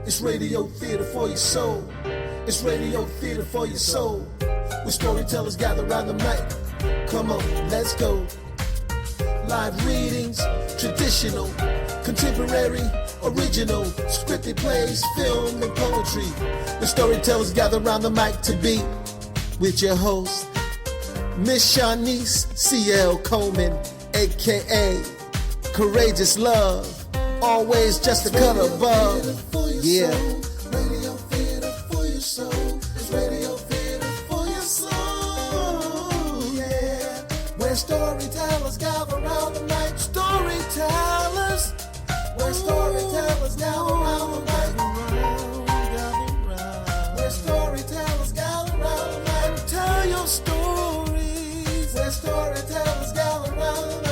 It's radio theater for your soul. It's radio theater for your soul. Where storytellers gather around the mic. Come on, let's go. Live readings, traditional, contemporary, original, scripted plays, film, and poetry. The storytellers gather around the mic to be with your host, Miss Shanice C.L. Coleman, a.k.a. Courageous Love, always just a cut above. Yeah. Radio theater for your soul. It's radio theater for your soul. Yeah. Where storytellers gather around the mic. Storytellers. Where storytellers gather around the mic. Where storytellers gather around the mic. Tell your stories. Where storytellers gather around the mic.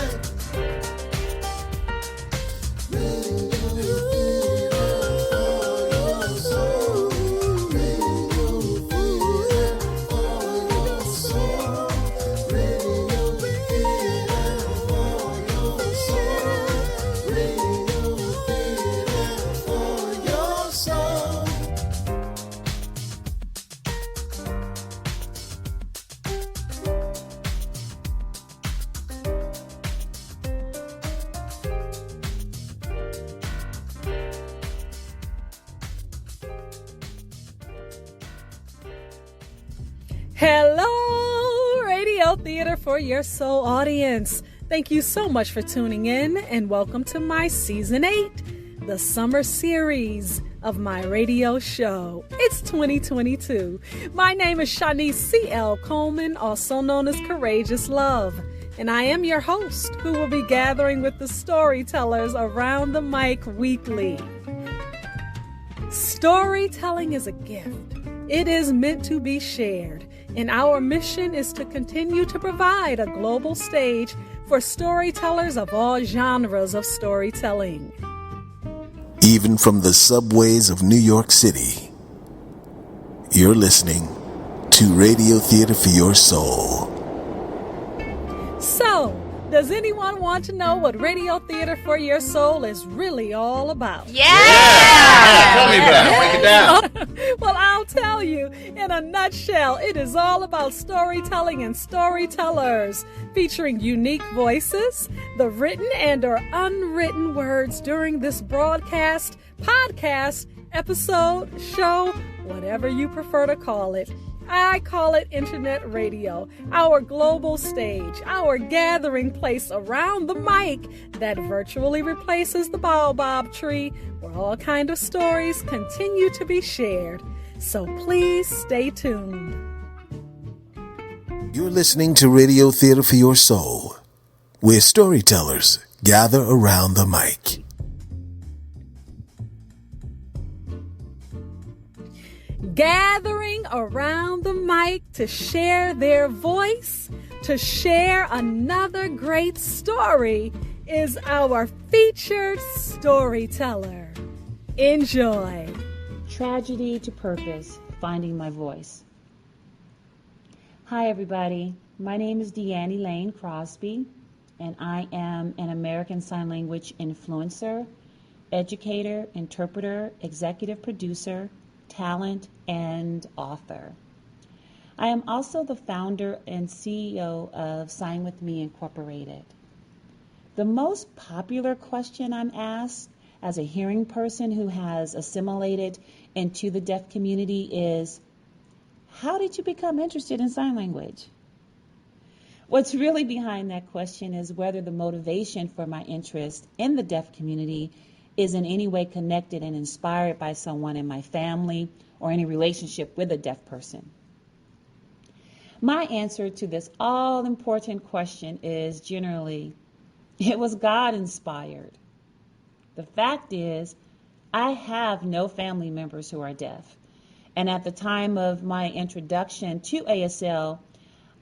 Hello, Radio Theater for Your Soul audience. Thank you so much for tuning in and welcome to my Season 8, the summer series of my radio show. It's 2022. My name is Shanice C.L. Coleman, also known as Courageous Love, and I am your host who will be gathering with the storytellers around the mic weekly. Storytelling is a gift. It is meant to be shared. And our mission is to continue to provide a global stage for storytellers of all genres of storytelling. Even from the subways of New York City, you're listening to Radio Theater for Your Soul. So, does anyone want to know what Radio Theater for Your Soul is really all about? Yeah! Tell me about it. Break it down. Well, I'll tell you. In a nutshell, it is all about storytelling and storytellers, featuring unique voices, the written and or unwritten words during this broadcast, podcast, episode, show, whatever you prefer to call it. I call it internet radio, our global stage, our gathering place around the mic that virtually replaces the baobab tree, where all kinds of stories continue to be shared. So please stay tuned. You're listening to Radio Theater for Your Soul, where storytellers gather around the mic. Gathering around the mic to share their voice, to share another great story, is our featured storyteller. Enjoy. Tragedy to Purpose, Finding My Voice. Hi everybody, my name is Elaine Crosby, and I am an American Sign Language influencer, educator, interpreter, executive producer, talent, and author. I am also the founder and CEO of Sign With Me Incorporated. The most popular question I'm asked as a hearing person who has assimilated into the deaf community is, how did you become interested in sign language? What's really behind that question is whether the motivation for my interest in the deaf community is in any way connected and inspired by someone in my family or any relationship with a deaf person. My answer to this all-important question is generally, it was God-inspired. The fact is, I have no family members who are deaf. And at the time of my introduction to ASL,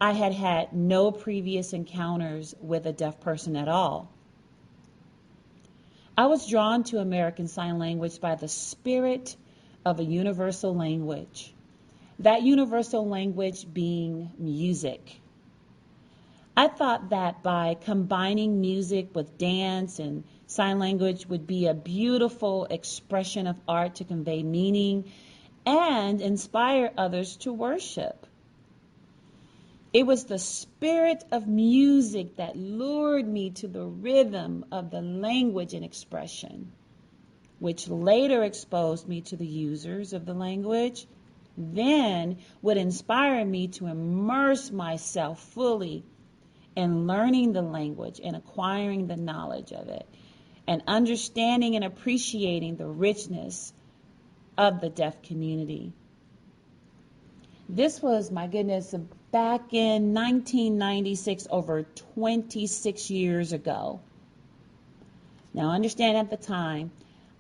I had had no previous encounters with a deaf person at all. I was drawn to American Sign Language by the spirit of a universal language. That universal language being music. I thought that by combining music with dance and sign language would be a beautiful expression of art to convey meaning and inspire others to worship. It was the spirit of music that lured me to the rhythm of the language and expression, which later exposed me to the users of the language, then would inspire me to immerse myself fully in learning the language and acquiring the knowledge of it, and understanding and appreciating the richness of the deaf community. This was, my goodness, back in 1996, over 26 years ago. Now, understand at the time,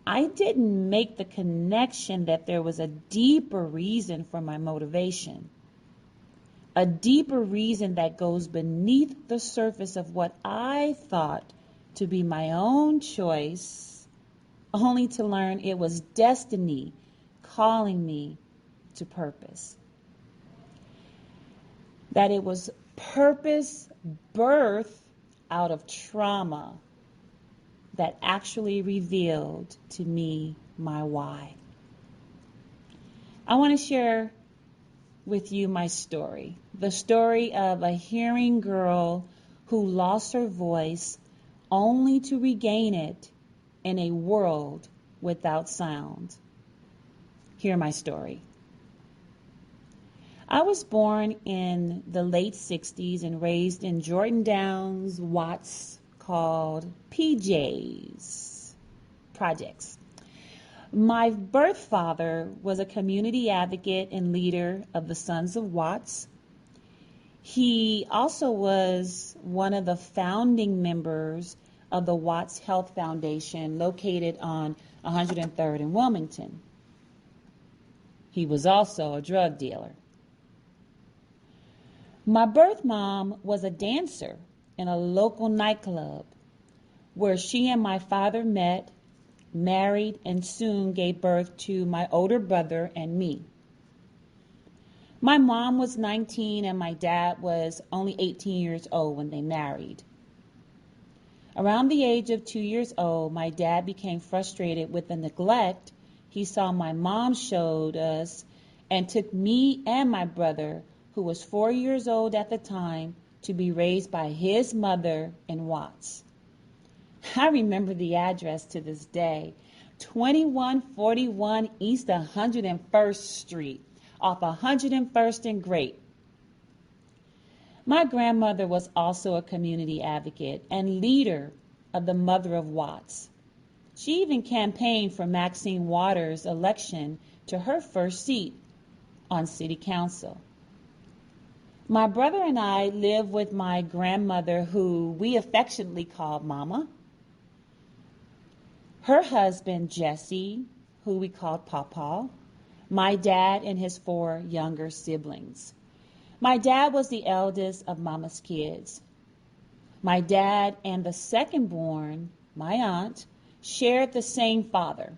I didn't make the connection that there was a deeper reason for my motivation, a deeper reason that goes beneath the surface of what I thought to be my own choice, only to learn it was destiny calling me to purpose. That it was purpose birthed out of trauma that actually revealed to me my why. I want to share with you my story, the story of a hearing girl who lost her voice only to regain it in a world without sound. Hear my story. I was born in the late 60s and raised in Jordan Downs, Watts, called PJs, projects. My birth father was a community advocate and leader of the Sons of Watts. He also was one of the founding members of the Watts Health Foundation located on 103rd in Wilmington. He was also a drug dealer. My birth mom was a dancer in a local nightclub where she and my father met, married, and soon gave birth to my older brother and me. My mom was 19 and my dad was only 18 years old when they married. Around the age of 2 years old, my dad became frustrated with the neglect he saw my mom showed us and took me and my brother, who was 4 years old at the time, to be raised by his mother in Watts. I remember the address to this day, 2141 East 101st Street, off 101st and Great. My grandmother was also a community advocate and leader of the Mother of Watts. She even campaigned for Maxine Waters' election to her first seat on city council. My brother and I lived with my grandmother, who we affectionately called Mama, her husband, Jesse, who we called Pawpaw, my dad, and his 4 younger siblings. My dad was the eldest of Mama's kids. My dad and the second born, my aunt, shared the same father,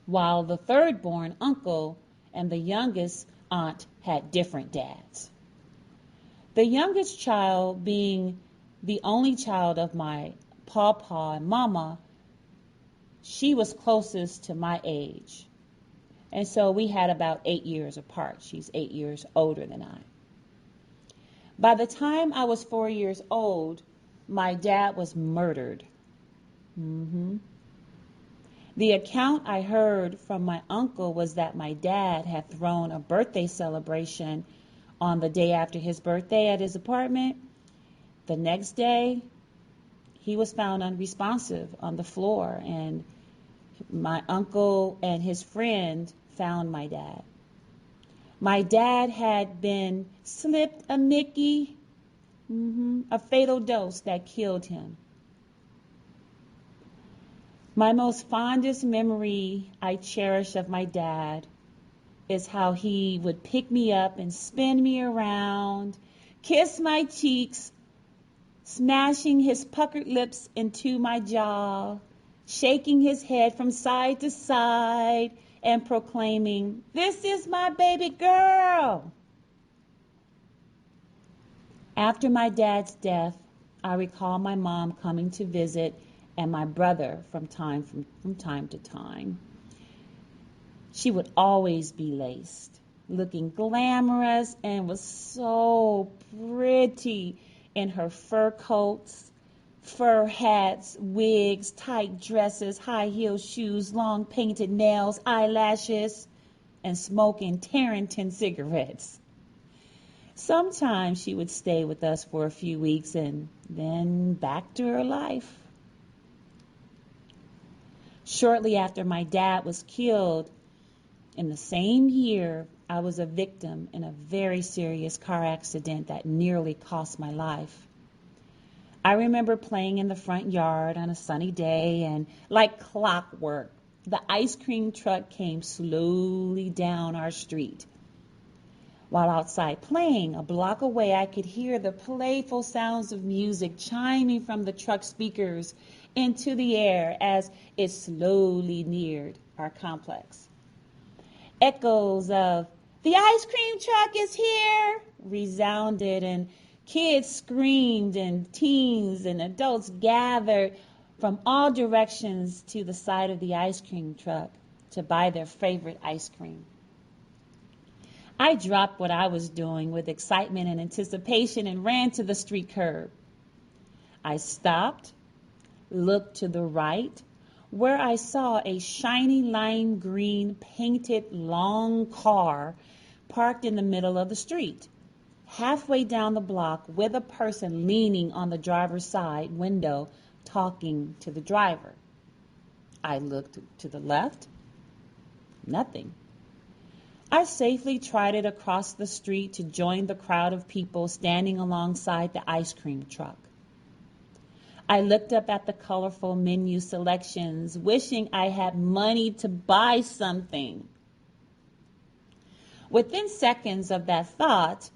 while the third born uncle and the youngest aunt had different dads. The youngest child, being the only child of my pawpaw and mama, she was closest to my age. And so we had about 8 years apart. She's 8 years older than I. By the time I was 4 years old, my dad was murdered. The account I heard from my uncle was that my dad had thrown a birthday celebration on the day after his birthday at his apartment. The next day, he was found unresponsive on the floor, and my uncle and his friend found my dad. My dad had been slipped a Mickey, a fatal dose that killed him. My most fondest memory I cherish of my dad is how he would pick me up and spin me around, kiss my cheeks, smashing his puckered lips into my jaw, shaking his head from side to side, and proclaiming, "This is my baby girl." After my dad's death, I recall my mom coming to visit and my brother from time to time. She would always be laced, looking glamorous, and was so pretty in her fur coats, fur hats, wigs, tight dresses, high-heel shoes, long painted nails, eyelashes, and smoking Tarrington cigarettes. Sometimes she would stay with us for a few weeks and then back to her life. Shortly after my dad was killed, in the same year, I was a victim in a very serious car accident that nearly cost my life. I remember playing in the front yard on a sunny day, and like clockwork, the ice cream truck came slowly down our street. While outside playing, a block away, I could hear the playful sounds of music chiming from the truck speakers into the air as it slowly neared our complex. Echoes of "The ice cream truck is here" resounded, and kids screamed, and teens and adults gathered from all directions to the side of the ice cream truck to buy their favorite ice cream. I dropped what I was doing with excitement and anticipation and ran to the street curb. I stopped, looked to the right, where I saw a shiny lime green painted long car parked in the middle of the street, halfway down the block, with a person leaning on the driver's side window talking to the driver. I looked to the left. Nothing. I safely trotted across the street to join the crowd of people standing alongside the ice cream truck. I looked up at the colorful menu selections, wishing I had money to buy something. Within seconds of that thought,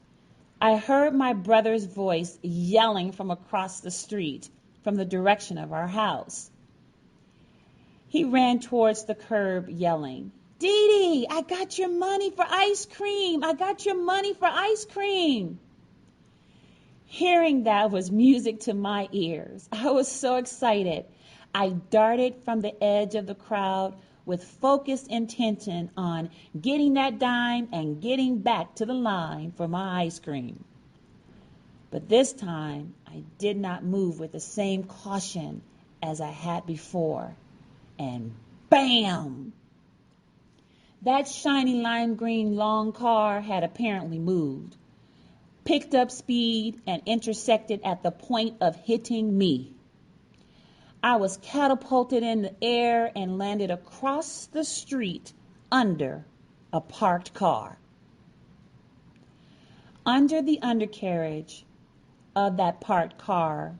I heard my brother's voice yelling from across the street, from the direction of our house. He ran towards the curb yelling, "Dee Dee, I got your money for ice cream! I got your money for ice cream!" Hearing that was music to my ears. I was so excited. I darted from the edge of the crowd with focused intention on getting that dime and getting back to the line for my ice cream. But this time, I did not move with the same caution as I had before. And bam! That shiny lime green long car had apparently moved, picked up speed, and intersected at the point of hitting me. I was catapulted in the air and landed across the street under a parked car. Under the undercarriage of that parked car,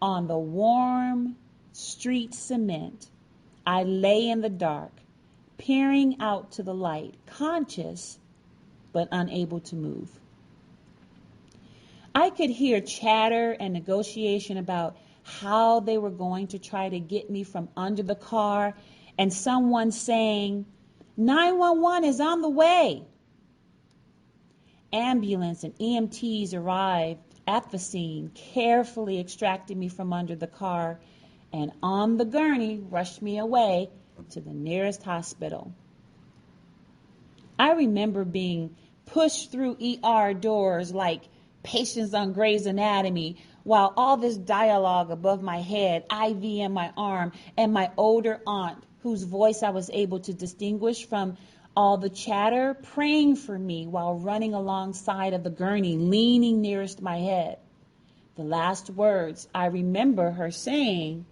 on the warm street cement, I lay in the dark, peering out to the light, conscious but unable to move. I could hear chatter and negotiation about how they were going to try to get me from under the car, and someone saying, "911 is on the way." Ambulance and EMTs arrived at the scene, carefully extracted me from under the car, and on the gurney rushed me away to the nearest hospital. I remember being pushed through ER doors like patients on Grey's Anatomy, while all this dialogue above my head, IV in my arm, and my older aunt, whose voice I was able to distinguish from all the chatter, praying for me while running alongside of the gurney, leaning nearest my head. The last words I remember her saying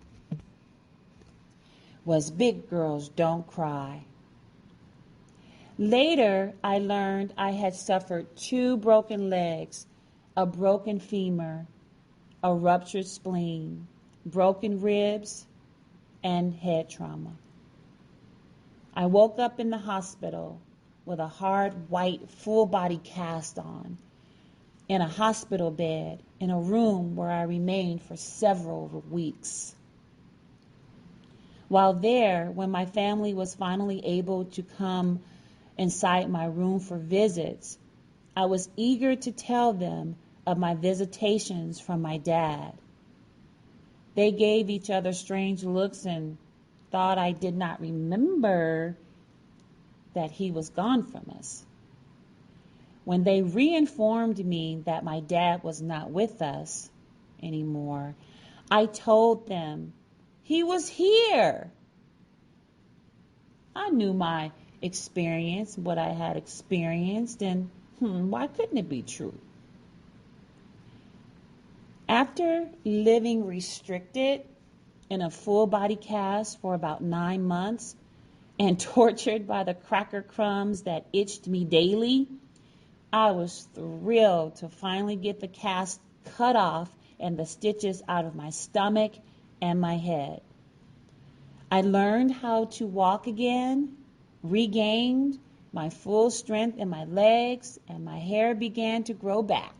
was, "Big girls don't cry." Later, I learned I had suffered 2 broken legs, a broken femur, a ruptured spleen, broken ribs, and head trauma. I woke up in the hospital with a hard white full body cast on, in a hospital bed, in a room where I remained for several weeks. While there, when my family was finally able to come inside my room for visits, I was eager to tell them of my visitations from my dad. They gave each other strange looks and thought I did not remember that he was gone from us. When they reinformed me that my dad was not with us anymore, I told them he was here. I knew my experience, what I had experienced, and why couldn't it be true? After living restricted in a full body cast for about 9 months and tortured by the cracker crumbs that itched me daily, I was thrilled to finally get the cast cut off and the stitches out of my stomach and my head. I learned how to walk again, regained my full strength in my legs, and my hair began to grow back.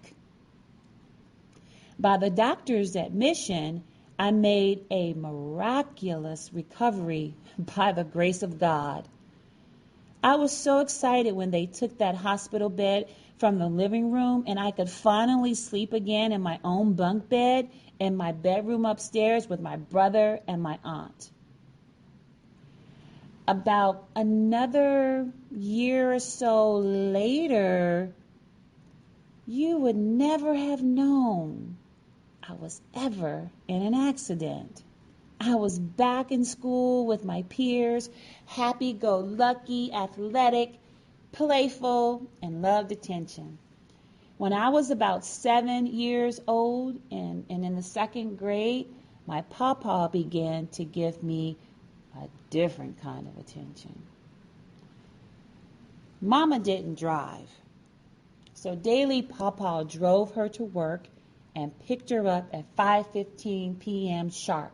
By the doctor's admission, I made a miraculous recovery by the grace of God. I was so excited when they took that hospital bed from the living room and I could finally sleep again in my own bunk bed in my bedroom upstairs with my brother and my aunt. About another year or so later, you would never have known I was ever in an accident. I was back in school with my peers, happy-go-lucky, athletic, playful, and loved attention. When I was about 7 years old and in the 2nd grade, my papa began to give me a different kind of attention. Mama didn't drive, so daily papa drove her to work and picked her up at 5:15 p.m. sharp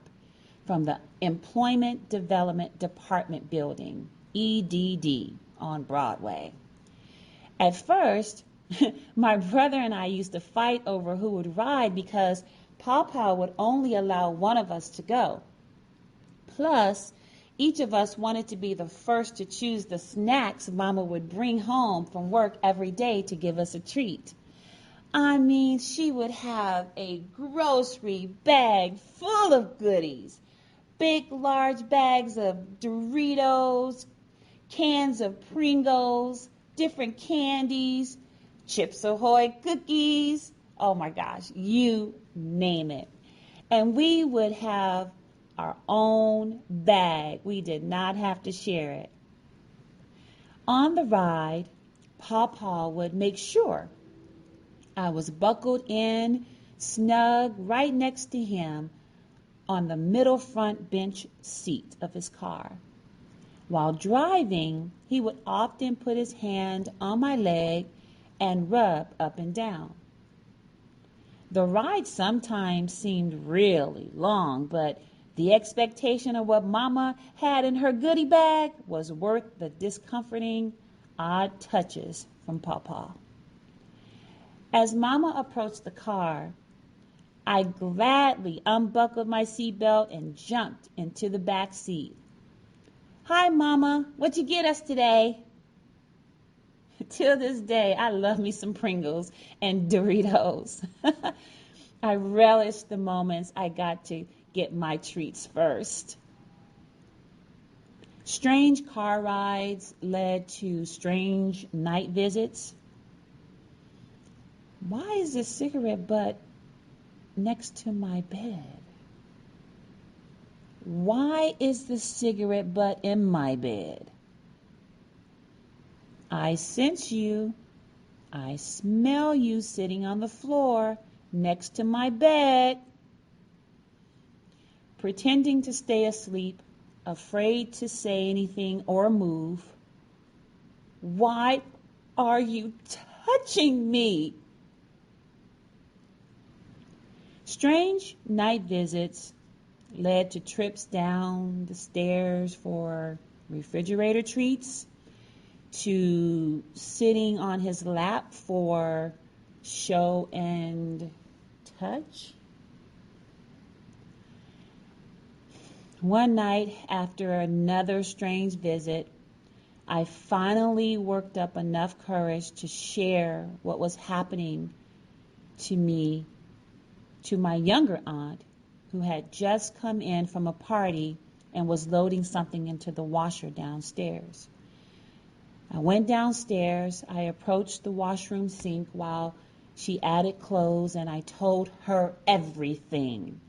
from the Employment Development Department building, EDD, on Broadway. At first, my brother and I used to fight over who would ride because Papa would only allow one of us to go. Plus, each of us wanted to be the first to choose the snacks Mama would bring home from work every day to give us a treat. I mean, she would have a grocery bag full of goodies. Big, large bags of Doritos, cans of Pringles, different candies, Chips Ahoy cookies. Oh my gosh, you name it. And we would have our own bag. We did not have to share it. On the ride, Papa would make sure I was buckled in, snug, right next to him on the middle front bench seat of his car. While driving, he would often put his hand on my leg and rub up and down. The ride sometimes seemed really long, but the expectation of what Mama had in her goodie bag was worth the discomforting, odd touches from Papa. As Mama approached the car, I gladly unbuckled my seatbelt and jumped into the back seat. Hi, Mama. What'd you get us today? Till this day, I love me some Pringles and Doritos. I relished the moments I got to get my treats first. Strange car rides led to strange night visits. Why is this cigarette butt next to my bed? Why is the cigarette butt in my bed? I sense you. I smell you sitting on the floor next to my bed. Pretending to stay asleep, afraid to say anything or move. Why are you touching me? Strange night visits led to trips down the stairs for refrigerator treats, to sitting on his lap for show and touch. One night, after another strange visit, I finally worked up enough courage to share what was happening to me, to my younger aunt, who had just come in from a party and was loading something into the washer downstairs. I went downstairs. I approached the washroom sink while she added clothes, and I told her everything.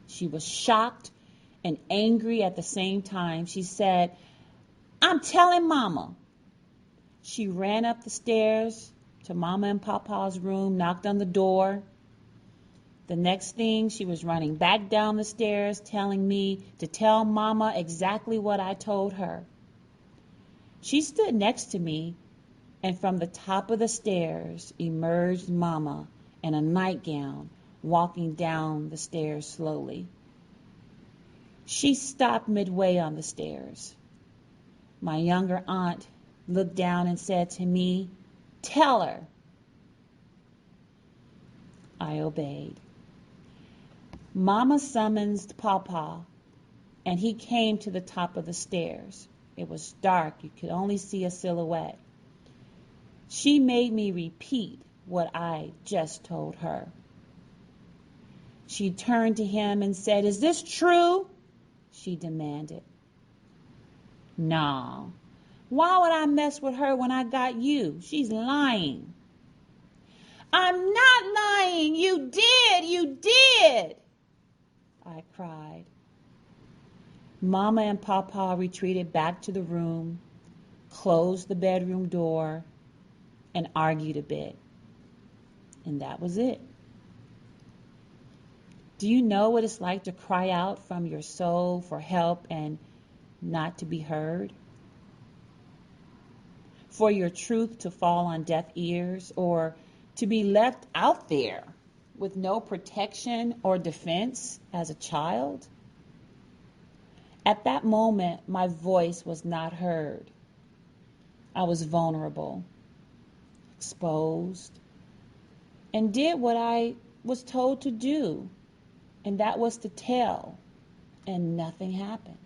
She was shocked and angry at the same time. She said, "I'm telling Mama." She ran up the stairs to Mama and Papa's room, knocked on the door. The next thing, she was running back down the stairs, telling me to tell Mama exactly what I told her. She stood next to me, and from the top of the stairs emerged Mama in a nightgown, walking down the stairs slowly. She stopped midway on the stairs. My younger aunt looked down and said to me, "Tell her." I obeyed. Mama summoned Papa, and he came to the top of the stairs. It was dark. You could only see a silhouette. She made me repeat what I just told her. She turned to him and said, "Is this true?" she demanded. "No. Why would I mess with her when I got you? She's lying." "I'm not lying. You did, I cried. Mama and Papa retreated back to the room, closed the bedroom door, and argued a bit. And that was it. Do you know what it's like to cry out from your soul for help and not to be heard? For your truth to fall on deaf ears, or to be left out there with no protection or defense as a child? At that moment, my voice was not heard. I was vulnerable, exposed, and did what I was told to do, and that was to tell, and nothing happened.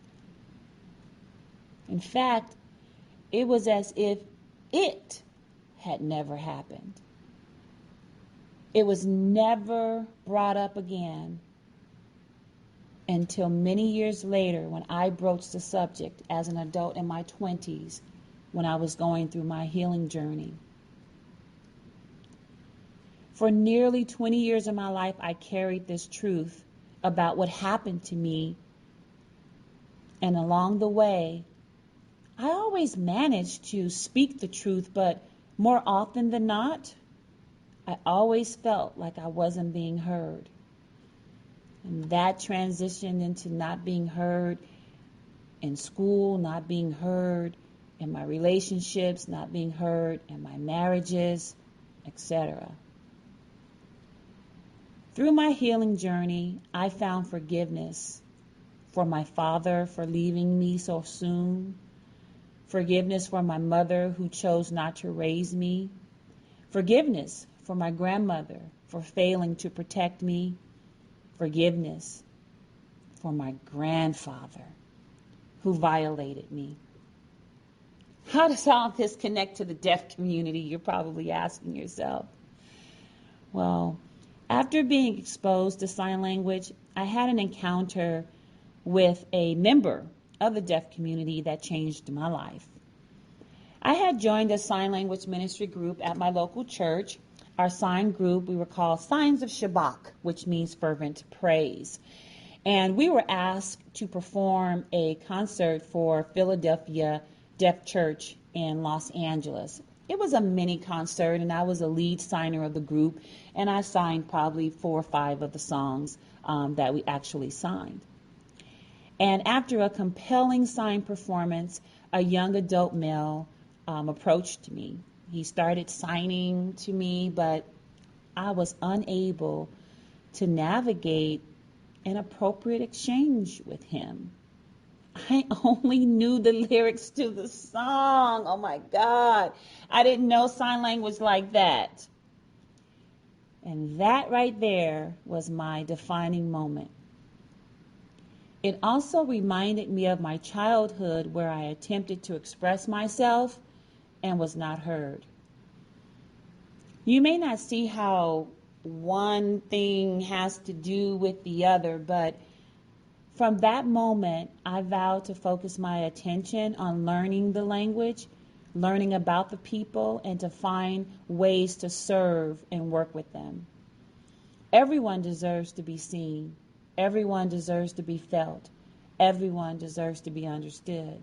In fact, it was as if it had never happened. It was never brought up again until many years later, when I broached the subject as an adult in my 20s, when I was going through my healing journey. For nearly 20 years of my life, I carried this truth about what happened to me. And along the way, I always managed to speak the truth, but more often than not, I always felt like I wasn't being heard. And that transitioned into not being heard in school, not being heard in my relationships, not being heard in my marriages, etc. Through my healing journey, I found forgiveness for my father for leaving me so soon, forgiveness for my mother who chose not to raise me, forgiveness for my grandmother for failing to protect me, forgiveness for my grandfather who violated me. How does all this connect to the deaf community? You're probably asking yourself. Well, after being exposed to sign language, I had an encounter with a member of the deaf community that changed my life. I had joined a sign language ministry group at my local church. Our sign group, we were called Signs of Shabbat, which means fervent praise. And we were asked to perform a concert for Philadelphia Deaf Church in Los Angeles. It was a mini concert, and I was a lead signer of the group, and I signed probably 4 or 5 of the songs that we actually signed. And after a compelling sign performance, a young adult male approached me. He started signing to me, but I was unable to navigate an appropriate exchange with him. I only knew the lyrics to the song. Oh my God. I didn't know sign language like that. And that right there was my defining moment. It also reminded me of my childhood where I attempted to express myself and was not heard. You may not see how one thing has to do with the other, but from that moment, I vowed to focus my attention on learning the language, learning about the people, and to find ways to serve and work with them. Everyone deserves to be seen. Everyone deserves to be felt. Everyone deserves to be understood.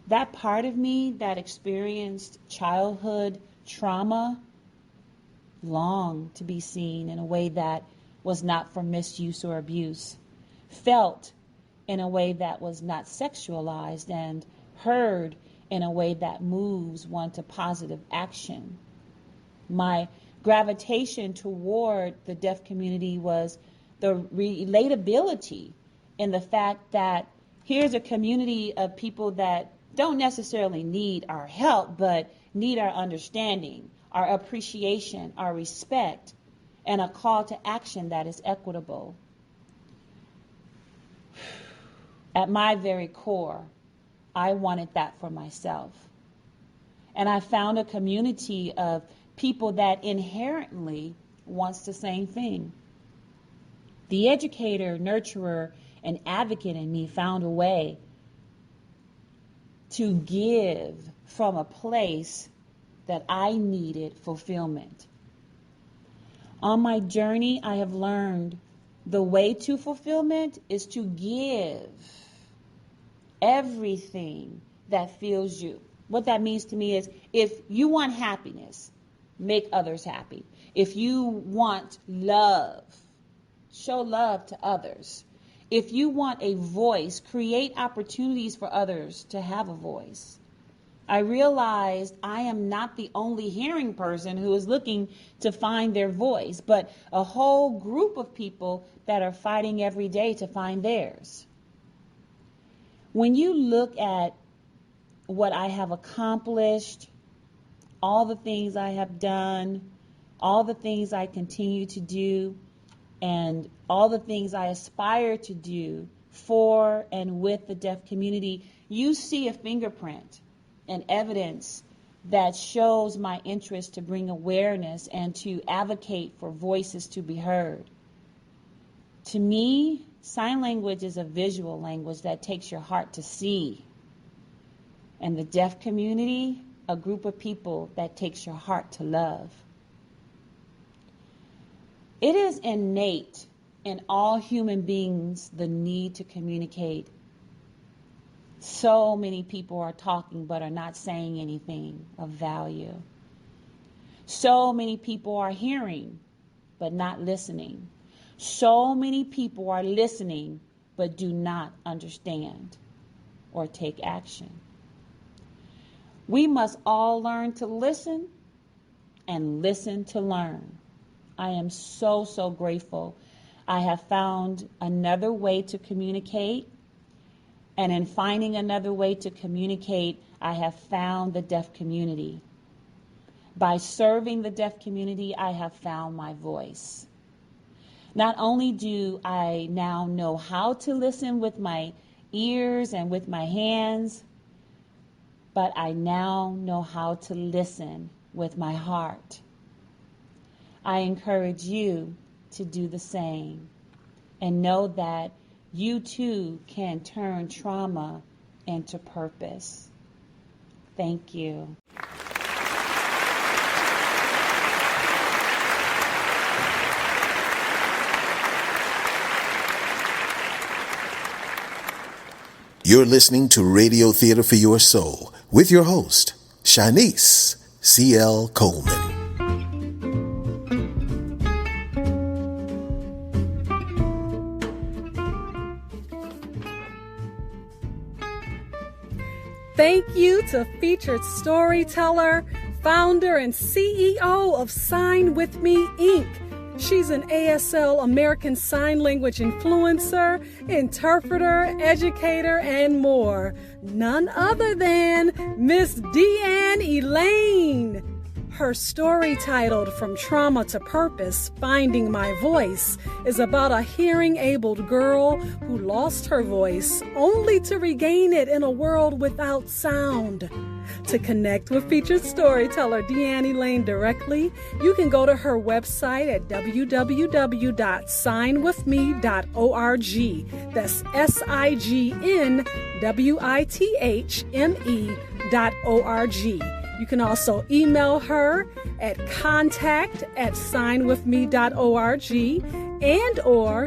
That part of me that experienced childhood trauma longed to be seen in a way that was not for misuse or abuse, felt in a way that was not sexualized, and heard in a way that moves one to positive action. My gravitation toward the deaf community was the relatability in the fact that here's a community of people that don't necessarily need our help, but need our understanding, our appreciation, our respect, and a call to action that is equitable. At my very core, I wanted that for myself. And I found a community of people that inherently wants the same thing. The educator, nurturer, and advocate in me found a way to give from a place that I needed fulfillment. On my journey, I have learned the way to fulfillment is to give everything that fills you. What that means to me is if you want happiness, make others happy. If you want love, show love to others. If you want a voice, create opportunities for others to have a voice. I realized I am not the only hearing person who is looking to find their voice, but a whole group of people that are fighting every day to find theirs. When you look at what I have accomplished, all the things I have done, all the things I continue to do, and all the things I aspire to do for and with the deaf community, you see a fingerprint and evidence that shows my interest to bring awareness and to advocate for voices to be heard. To me, sign language is a visual language that takes your heart to see. And the deaf community, a group of people that takes your heart to love. It is innate in all human beings the need to communicate. So many people are talking but are not saying anything of value. So many people are hearing but not listening. So many people are listening but do not understand or take action. We must all learn to listen and listen to learn. I am so, so grateful. I have found another way to communicate. And in finding another way to communicate, I have found the deaf community. By serving the deaf community, I have found my voice. Not only do I now know how to listen with my ears and with my hands, but I now know how to listen with my heart. I encourage you to do the same and know that you too can turn trauma into purpose. Thank you. You're listening to Radio Theater for Your Soul with your host, Shanice C.L. Coleman. Thank you to Featured Storyteller, founder and CEO of Sign With Me, Inc. She's an ASL American Sign Language influencer, interpreter, educator, and more. None other than Miss Elaine. her story titled From Trauma to Purpose, Finding My Voice, is about a hearing-abled girl who lost her voice only to regain it in a world without sound. To connect with featured storyteller Elaine directly, you can go to her website at www.signwithme.org. That's signwithme.org. You can also email her at contact@signwithme.org and or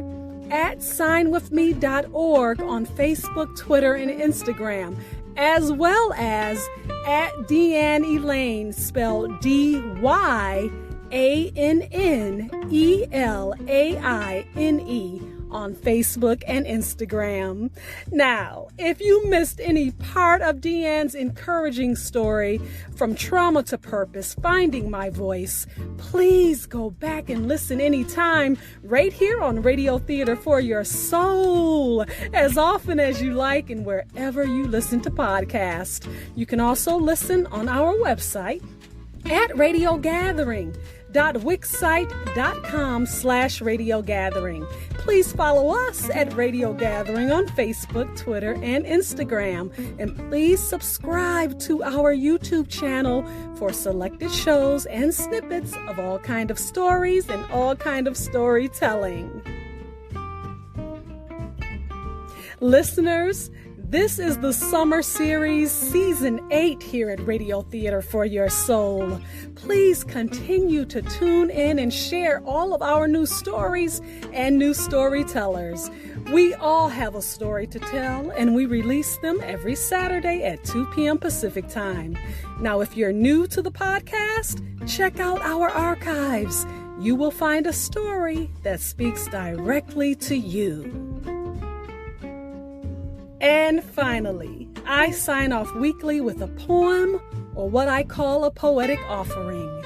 at signwithme.org on Facebook, Twitter, and Instagram, as well as at Deanne Elaine, spelled DYANNELAINE on Facebook and Instagram. Now, if you missed any part of Deanne's encouraging story, From Trauma to Purpose, Finding My Voice, please go back and listen anytime right here on Radio Theater for Your Soul, as often as you like and wherever you listen to podcasts. You can also listen on our website at Radio Gathering. wixsite.com/Radio Gathering. Please follow us at Radio Gathering on Facebook, Twitter, and Instagram. And please subscribe to our YouTube channel for selected shows and snippets of all kinds of stories and all kinds of storytelling. Listeners, this is the Summer Series Season 8 here at Radio Theater for Your Soul. Please continue to tune in and share all of our new stories and new storytellers. We all have a story to tell, and we release them every Saturday at 2 p.m. Pacific Time. Now, if you're new to the podcast, check out our archives. You will find a story that speaks directly to you. And finally, I sign off weekly with a poem, or what I call a poetic offering.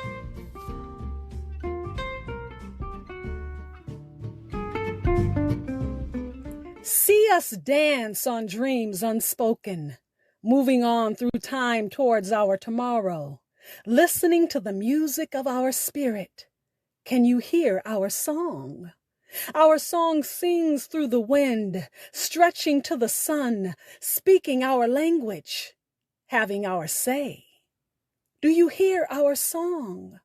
See us dance on dreams unspoken, moving on through time towards our tomorrow, listening to the music of our spirit. Can you hear our song? Our song sings through the wind, stretching to the sun, speaking our language, having our say. Do you hear our song?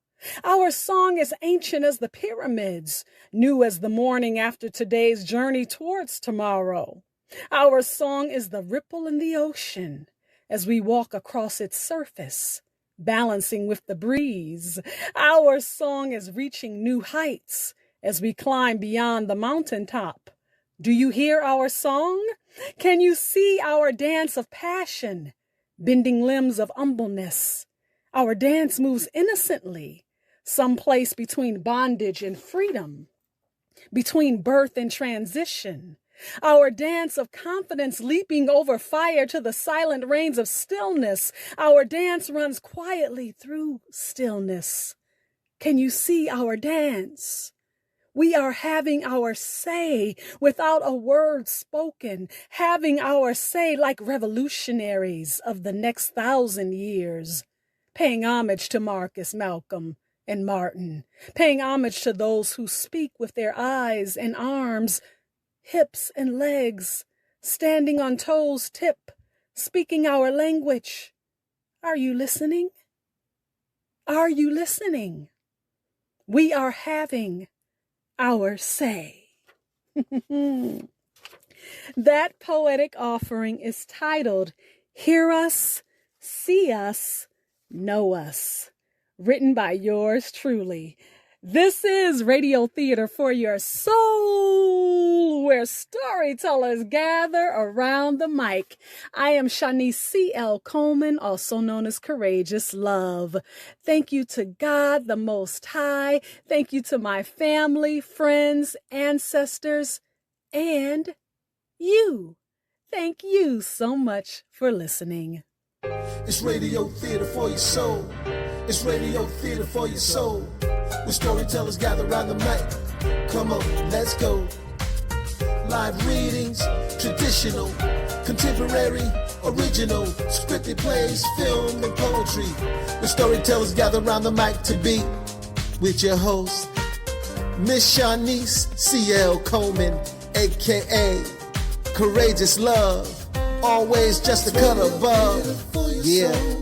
Our song is ancient as the pyramids, new as the morning after today's journey towards tomorrow. Our song is the ripple in the ocean as we walk across its surface, balancing with the breeze. Our song is reaching new heights as we climb beyond the mountaintop. Do you hear our song? Can you see our dance of passion, bending limbs of humbleness? Our dance moves innocently, someplace between bondage and freedom, between birth and transition. Our dance of confidence leaping over fire to the silent rains of stillness. Our dance runs quietly through stillness. Can you see our dance? We are having our say without a word spoken, having our say like revolutionaries of the next 1,000 years, paying homage to Marcus, Malcolm, and Martin, paying homage to those who speak with their eyes and arms, hips and legs, standing on toes tip, speaking our language. Are you listening? Are you listening? We are having our say. That poetic offering is titled Hear Us, See Us, Know Us, written by yours truly. This is Radio Theater for Your Soul, where storytellers gather around the mic. I am Shanice C.L. Coleman, also known as Courageous Love. Thank you to God, the Most High. Thank you to my family, friends, ancestors, and you. Thank you so much for listening. It's Radio Theater for Your Soul. It's Radio Theater for Your Soul. Where storytellers gather around the mic. Come on, let's go. Live readings, traditional, contemporary, original, scripted plays, film, and poetry. The storytellers gather around the mic to be with your host, Miss Shanice C.L. Coleman, a.k.a. Courageous Love, always just a cut above. Yeah.